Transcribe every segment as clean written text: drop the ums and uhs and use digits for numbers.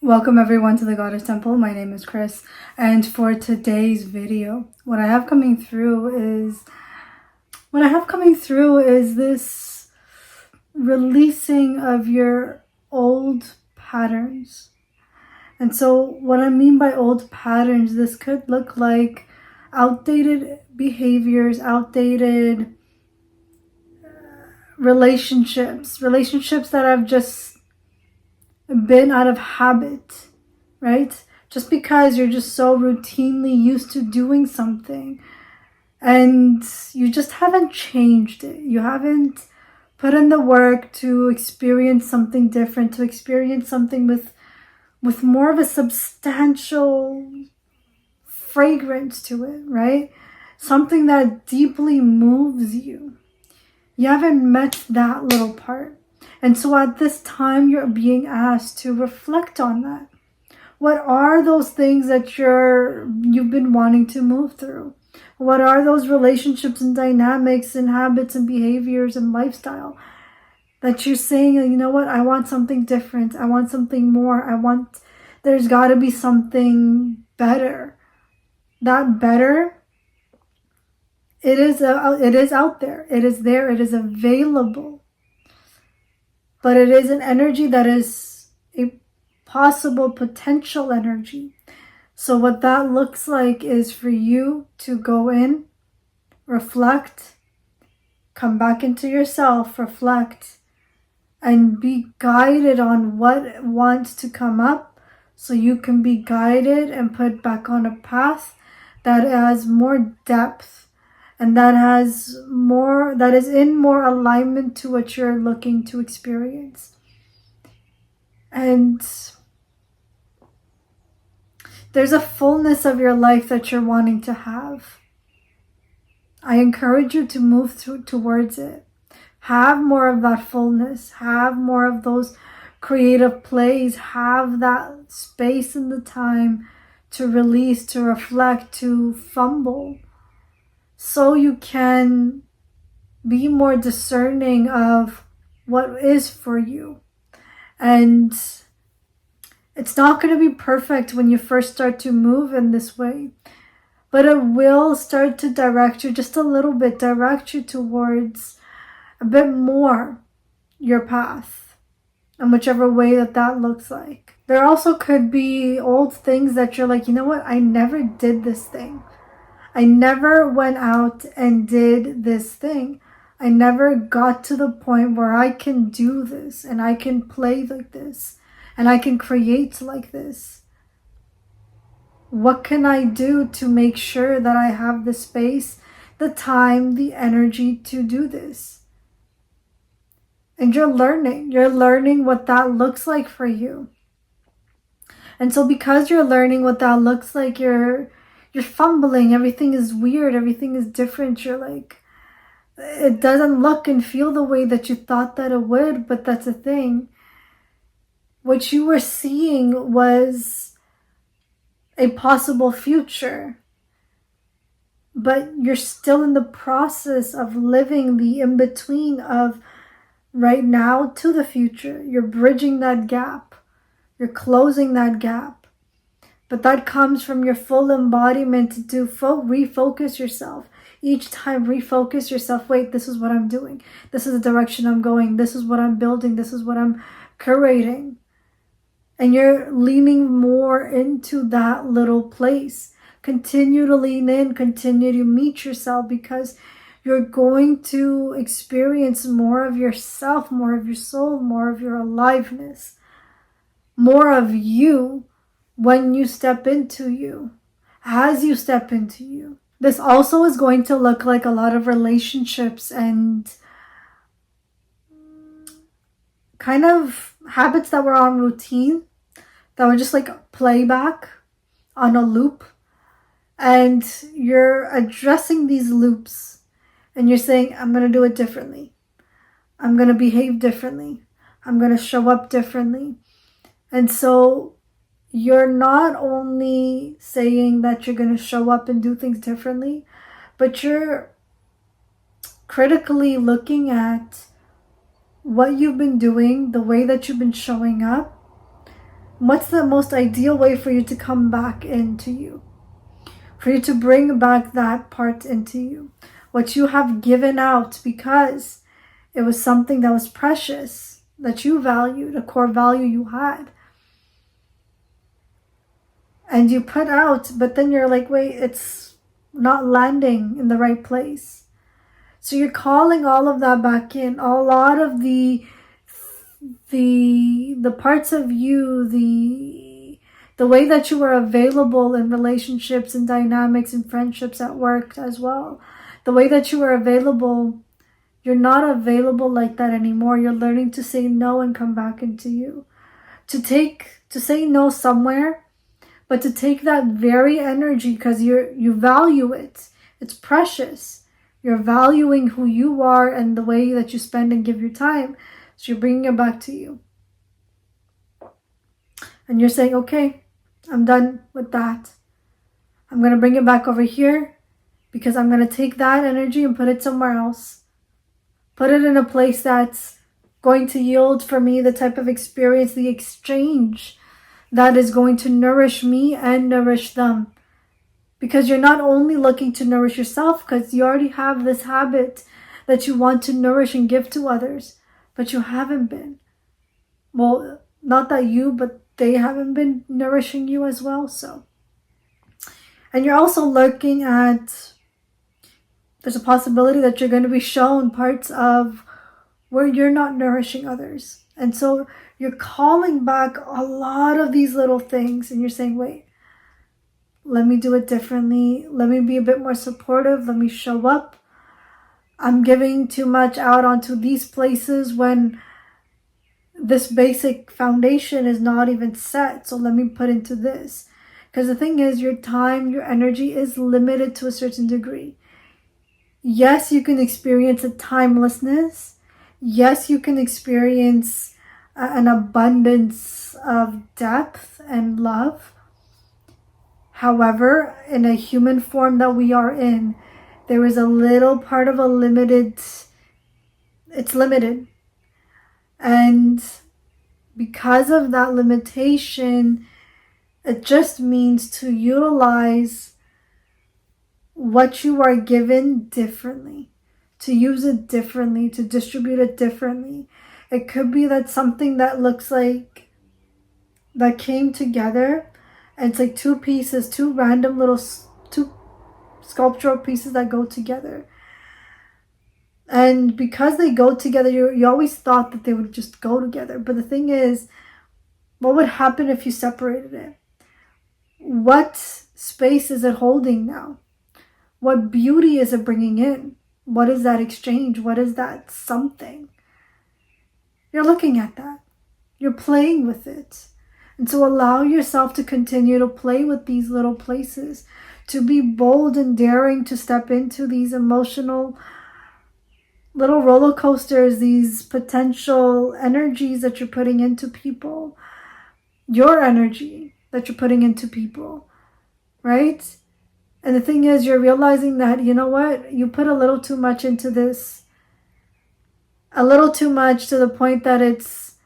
Welcome everyone to the Goddess Temple. My name is Chris, and for today's video, what I have coming through is this releasing of your old patterns. And so what I mean by old patterns, this could look like outdated behaviors, outdated relationships that have just been out of habit, right? Just because you're just so routinely used to doing something and you just haven't changed it. You haven't put in the work to experience something different, to experience something with more of a substantial fragrance to it, right? Something that deeply moves you. You haven't met that little part. And so at this time, you're being asked to reflect on that. What are those things that you've been wanting to move through? What are those relationships and dynamics and habits and behaviors and lifestyle that you're saying, you know what, I want something different. I want something more. There's got to be something better. That better, it is out there. It is there. It is available. But it is an energy that is a possible potential energy. So what that looks like is for you to go in, reflect, come back into yourself, reflect, and be guided on what wants to come up so you can be guided and put back on a path that has more depth and that is in more alignment to what you're looking to experience. And there's a fullness of your life that you're wanting to have. I encourage you to move towards it. Have more of that fullness. Have more of those creative plays. Have that space and the time to release, to reflect, to fumble, so you can be more discerning of what is for you. And it's not going to be perfect when you first start to move in this way, but it will start to direct you just a little bit, direct you towards a bit more your path, and whichever way that looks like. There also could be old things that you're like, you know what, I never did this thing. I never went out and did this thing. I never got to the point where I can do this and I can play like this and I can create like this. What can I do to make sure that I have the space, the time, the energy to do this? And you're learning what that looks like for you. And so because you're learning what that looks like, you're fumbling, everything is weird, everything is different. You're like, it doesn't look and feel the way that you thought that it would, but that's the thing. What you were seeing was a possible future, but you're still in the process of living the in-between of right now to the future. You're bridging that gap. You're closing that gap. But that comes from your full embodiment to refocus yourself. Each time, refocus yourself. Wait, this is what I'm doing. This is the direction I'm going. This is what I'm building. This is what I'm curating. And you're leaning more into that little place. Continue to lean in. Continue to meet yourself, because you're going to experience more of yourself, more of your soul, more of your aliveness, more of you when you step into you, as you step into you. This also is going to look like a lot of relationships and kind of habits that were on routine, that were just like playback on a loop. And you're addressing these loops and you're saying, I'm going to do it differently. I'm going to behave differently. I'm going to show up differently. And so you're not only saying that you're going to show up and do things differently, but you're critically looking at what you've been doing, the way that you've been showing up, What's the most ideal way for you to come back into you? For you to bring back that part into you. What you have given out because it was something that was precious, that you valued, a core value you had. And you put out, but then you're like, wait, it's not landing in the right place. So you're calling all of that back in. A lot of the parts of you, the way that you are available in relationships and dynamics and friendships at work as well. The way that you are available, you're not available like that anymore. You're learning to say no and come back into you. To say no somewhere, but to take that very energy because you value it. It's precious. You're valuing who you are and the way that you spend and give your time. So you're bringing it back to you. And you're saying, okay, I'm done with that. I'm going to bring it back over here because I'm going to take that energy and put it somewhere else. Put it in a place that's going to yield for me the type of experience, the exchange that is going to nourish me and nourish them. Because you're not only looking to nourish yourself, because you already have this habit that you want to nourish and give to others, but you haven't been. Well, not that you, but they haven't been nourishing you as well. So, and you're also looking at, there's a possibility that you're going to be shown parts of where you're not nourishing others. And so you're calling back a lot of these little things and you're saying, wait, let me do it differently. Let me be a bit more supportive. Let me show up. I'm giving too much out onto these places when this basic foundation is not even set. So let me put into this. Because the thing is, your time, your energy is limited to a certain degree. Yes, you can experience a timelessness. Yes, you can experience an abundance of depth and love. However, in a human form that we are in, there is a little part of it's limited. And because of that limitation, it just means to utilize what you are given differently, to use it differently, to distribute it differently. It could be that something that looks like that came together and it's like two pieces, two sculptural pieces that go together. And because they go together, you always thought that they would just go together. But the thing is, what would happen if you separated it? What space is it holding now? What beauty is it bringing in? What is that exchange? What is that something? You're looking at that. You're playing with it. And so allow yourself to continue to play with these little places, to be bold and daring to step into these emotional little roller coasters, these potential energies that you're putting into people, your energy that you're putting into people, right? And the thing is, you're realizing that, you know what, you put a little too much into this, a little too much to the point that it's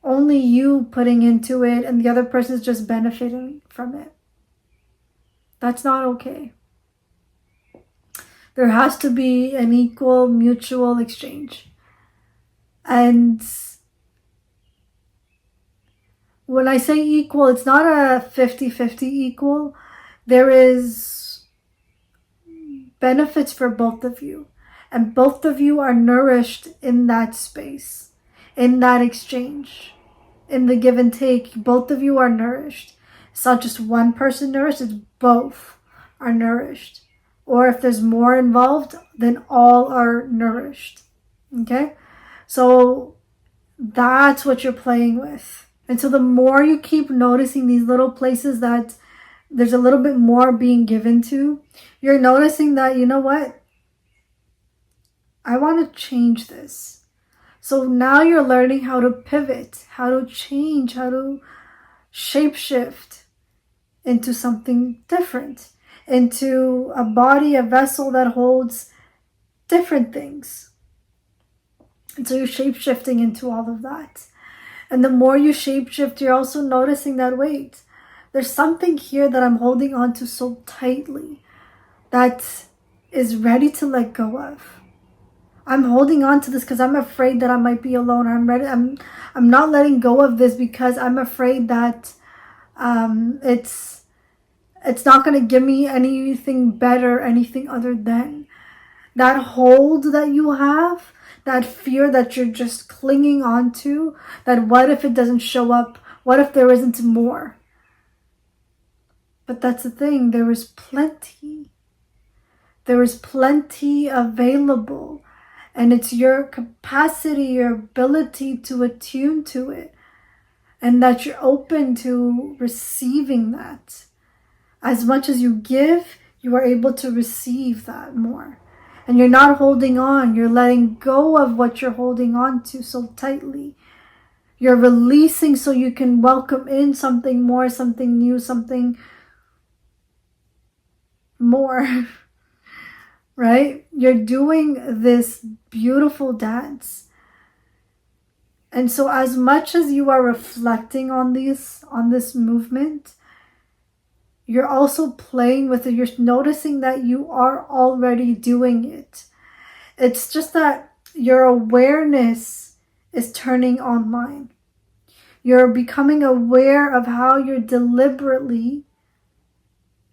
only you putting into it and the other person is just benefiting from it. That's not okay. There has to be an equal mutual exchange. And when I say equal, it's not a 50-50 equal. There is benefits for both of you. And both of you are nourished in that space, in that exchange, in the give and take. Both of you are nourished. It's not just one person nourished, it's both are nourished. Or if there's more involved, then all are nourished. Okay? So that's what you're playing with. And so the more you keep noticing these little places that there's a little bit more being given to, you're noticing that, you know what? I want to change this. So now you're learning how to pivot, how to change, how to shapeshift into something different, into a body, a vessel that holds different things. And so you're shapeshifting into all of that. And the more you shapeshift, you're also noticing that, wait, there's something here that I'm holding on to so tightly that is ready to let go of. I'm holding on to this because I'm afraid that I might be alone. I'm not letting go of this because I'm afraid that it's not going to give me anything better, anything other than. That hold that you have, that fear that you're just clinging on to, that what if it doesn't show up? What if there isn't more? But that's the thing, there is plenty. There is plenty available. And it's your capacity, your ability to attune to it. And that you're open to receiving that. As much as you give, you are able to receive that more. And you're not holding on. You're letting go of what you're holding on to so tightly. You're releasing so you can welcome in something more, something new, something more. Right? You're doing this beautiful dance. And so as much as you are reflecting on this movement, you're also playing with it. You're noticing that you are already doing it. It's just that your awareness is turning online. You're becoming aware of how you're deliberately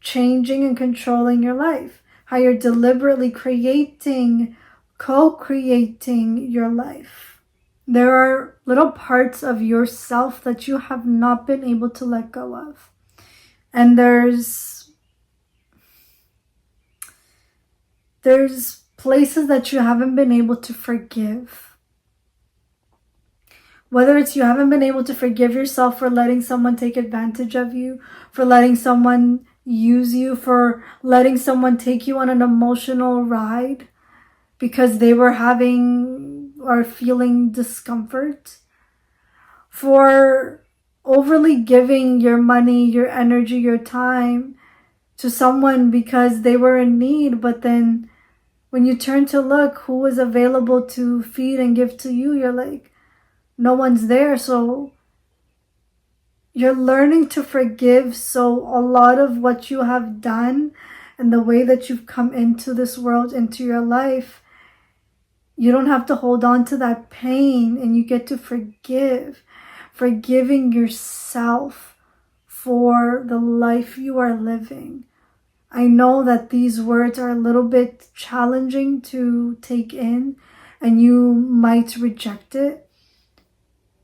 changing and controlling your life. How you're deliberately creating, co-creating your life. There are little parts of yourself that you have not been able to let go of. And there's places that you haven't been able to forgive. Whether it's you haven't been able to forgive yourself for letting someone take advantage of you, for letting someone use you, for letting someone take you on an emotional ride because they were having or feeling discomfort, for overly giving your money, your energy, your time to someone because they were in need, but then when you turn to look who was available to feed and give to you, you're like, no one's there. So you're learning to forgive. So a lot of what you have done and the way that you've come into this world, into your life, you don't have to hold on to that pain, and you get to forgive. Forgiving yourself for the life you are living. I know that these words are a little bit challenging to take in, and you might reject it.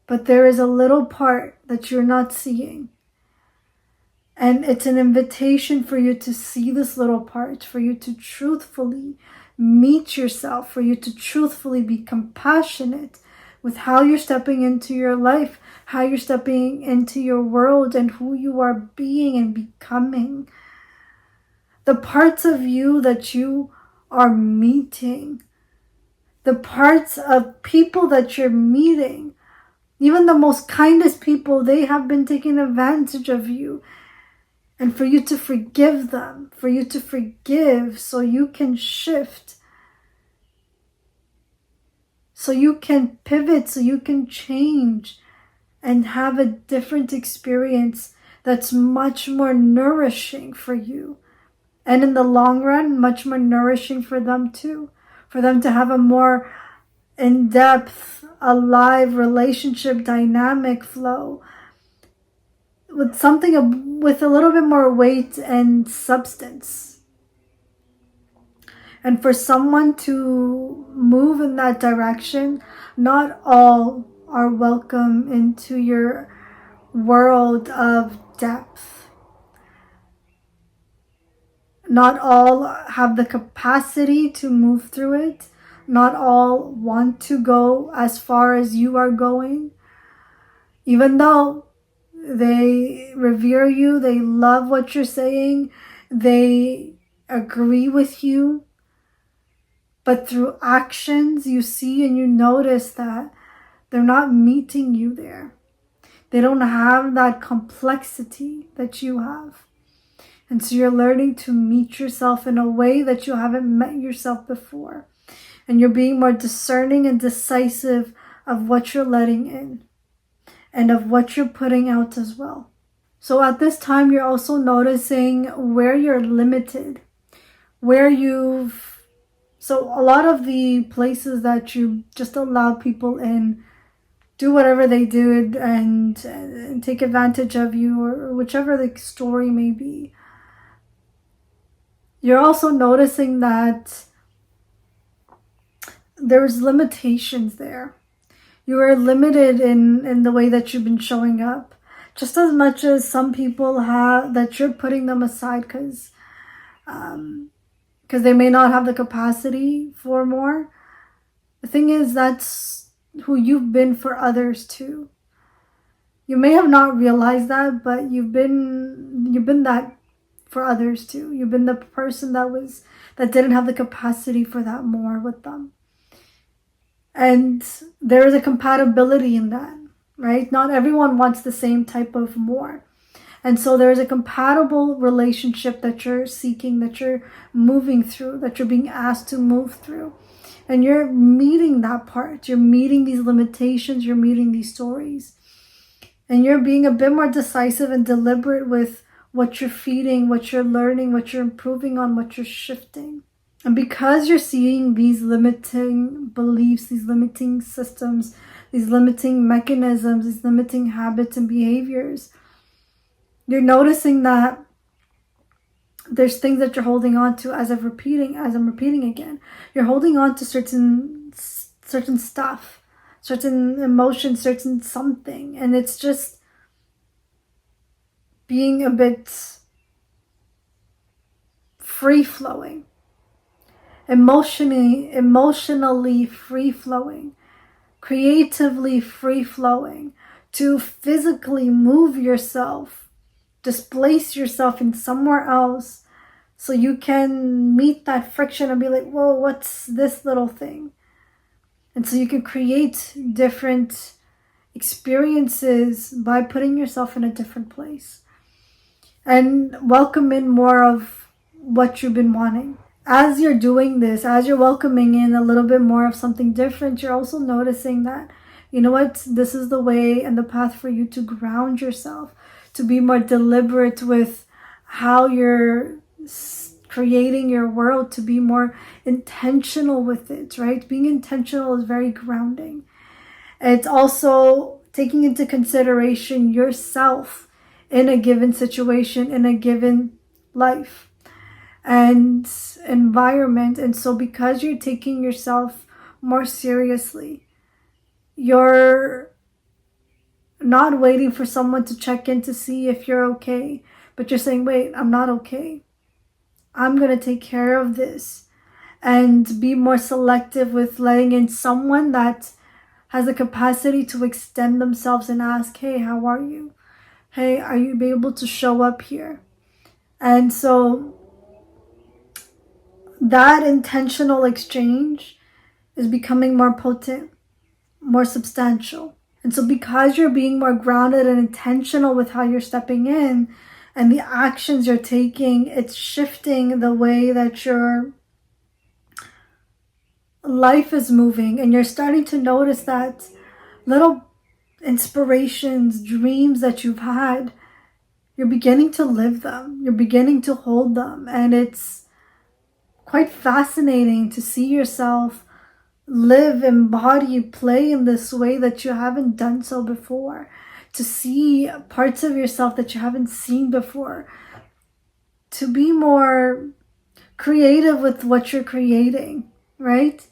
But there is a little part that you're not seeing. And it's an invitation for you to see this little part, for you to truthfully meet yourself, for you to truthfully be compassionate with how you're stepping into your life, how you're stepping into your world, and who you are being and becoming. The parts of you that you are meeting, the parts of people that you're meeting, even the most kindest people, they have been taking advantage of you. And for you to forgive them, for you to forgive so you can shift, so you can pivot, so you can change and have a different experience that's much more nourishing for you. And in the long run, much more nourishing for them too. For them to have a more in-depth, alive relationship dynamic flow with something with a little bit more weight and substance. And for someone to move in that direction, not all are welcome into your world of depth. Not all have the capacity to move through it. Not all want to go as far as you are going. Even though they revere you, they love what you're saying, they agree with you. But through actions, you see and you notice that they're not meeting you there. They don't have that complexity that you have. And so you're learning to meet yourself in a way that you haven't met yourself before. And you're being more discerning and decisive of what you're letting in. and of what you're putting out as well. So at this time, you're also noticing where you're limited, where so a lot of the places that you just allow people in, do whatever they do and take advantage of you, or whichever the story may be. You're also noticing that there's limitations there. You are limited in the way that you've been showing up, just as much as some people have, that you're putting them aside because they may not have the capacity for more. The thing is, that's who you've been for others too. You may have not realized that, but you've been that for others too. You've been the person that didn't have the capacity for that more with them. And there is a compatibility in that, right? Not everyone wants the same type of more. And so there's a compatible relationship that you're seeking, that you're moving through, that you're being asked to move through. And you're meeting that part. You're meeting these limitations. You're meeting these stories. And you're being a bit more decisive and deliberate with what you're feeding, what you're learning, what you're improving on, what you're shifting. And because you're seeing these limiting beliefs, these limiting systems, these limiting mechanisms, these limiting habits and behaviors, you're noticing that there's things that you're holding on to as I'm repeating again. You're holding on to certain stuff, certain emotions, certain something. And it's just being a bit free-flowing. Emotionally free-flowing, creatively free-flowing, to physically move yourself, displace yourself in somewhere else so you can meet that friction and be like, whoa, what's this little thing? And so you can create different experiences by putting yourself in a different place and welcome in more of what you've been wanting. As you're doing this, as you're welcoming in a little bit more of something different, you're also noticing that, you know what, this is the way and the path for you to ground yourself, to be more deliberate with how you're creating your world, to be more intentional with it, right? Being intentional is very grounding. It's also taking into consideration yourself in a given situation, in a given life and environment. And so because you're taking yourself more seriously, you're not waiting for someone to check in to see if you're okay, but you're saying, wait, I'm not okay. I'm going to take care of this, and be more selective with letting in someone that has the capacity to extend themselves and ask, hey, how are you? Hey, are you able to show up here? And so that intentional exchange is becoming more potent, more substantial. And so because you're being more grounded and intentional with how you're stepping in and the actions you're taking, it's shifting the way that your life is moving. And you're starting to notice that little inspirations, dreams that you've had, you're beginning to live them. You're beginning to hold them. And it's quite fascinating to see yourself live, embody, play in this way that you haven't done so before, to see parts of yourself that you haven't seen before, to be more creative with what you're creating, right?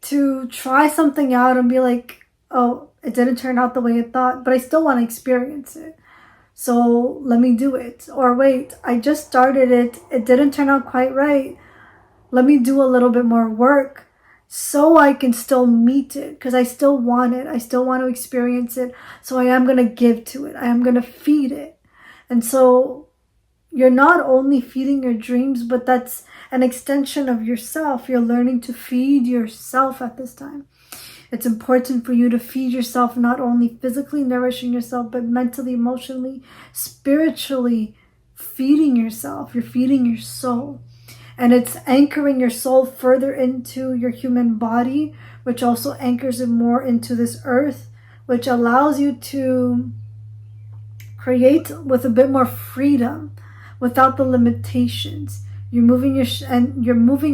To try something out and be like, oh, it didn't turn out the way I thought, but I still want to experience it. So let me do it. Or wait, I just started it. It didn't turn out quite right. Let me do a little bit more work so I can still meet it, because I still want it. I still want to experience it. So I am going to give to it. I am going to feed it. And so you're not only feeding your dreams, but that's an extension of yourself. You're learning to feed yourself at this time. It's important for you to feed yourself, not only physically nourishing yourself, but mentally, emotionally, spiritually feeding yourself. You're feeding your soul. And it's anchoring your soul further into your human body, which also anchors it more into this earth, which allows you to create with a bit more freedom without the limitations. You're moving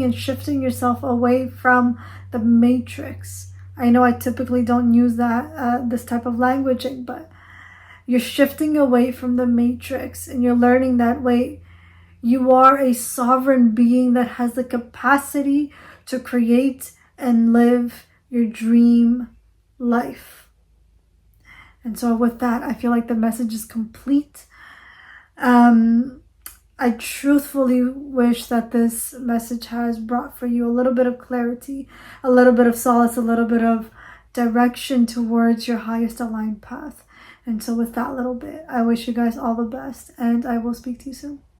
and shifting yourself away from the matrix. I know I typically don't use this type of languaging, but you're shifting away from the matrix, and you're learning that way you are a sovereign being that has the capacity to create and live your dream life. And so with that, I feel like the message is complete. I truthfully wish that this message has brought for you a little bit of clarity, a little bit of solace, a little bit of direction towards your highest aligned path. And so with that little bit, I wish you guys all the best, and I will speak to you soon.